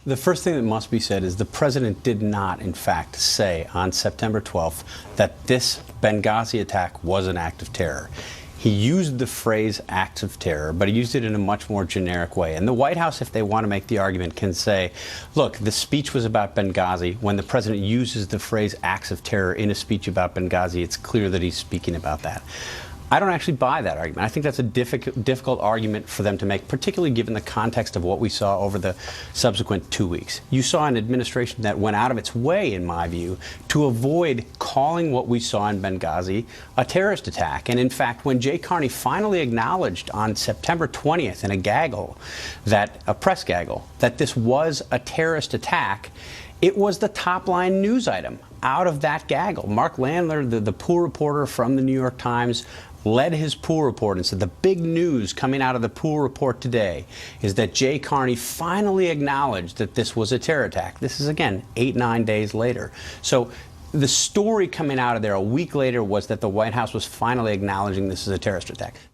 The first thing that must be said is the president did not, in fact, say on September 12th that this Benghazi attack was an act of terror. He used the phrase acts of terror, but he used it in a much more generic way. And the White House, if they want to make the argument, can say, look, the speech was about Benghazi. When the president uses the phrase acts of terror in a speech about Benghazi, it's clear that he's speaking about that. I don't actually buy that argument. I think that's a difficult argument for them to make, particularly given the context of what we saw over the subsequent 2 weeks. You saw an administration that went out of its way, in my view, to avoid calling what we saw in Benghazi a terrorist attack. And in fact, when Jay Carney finally acknowledged on September 20th in a gaggle, a press gaggle, that this was a terrorist attack, it was the top-line news item out of that gaggle. Mark Landler, the pool reporter from the New York Times, led his pool report and said the big news coming out of the pool report today is that Jay Carney finally acknowledged that this was a terror attack. This is, again, 8-9 days later. So the story coming out of there a week later was that the White House was finally acknowledging this is a terrorist attack.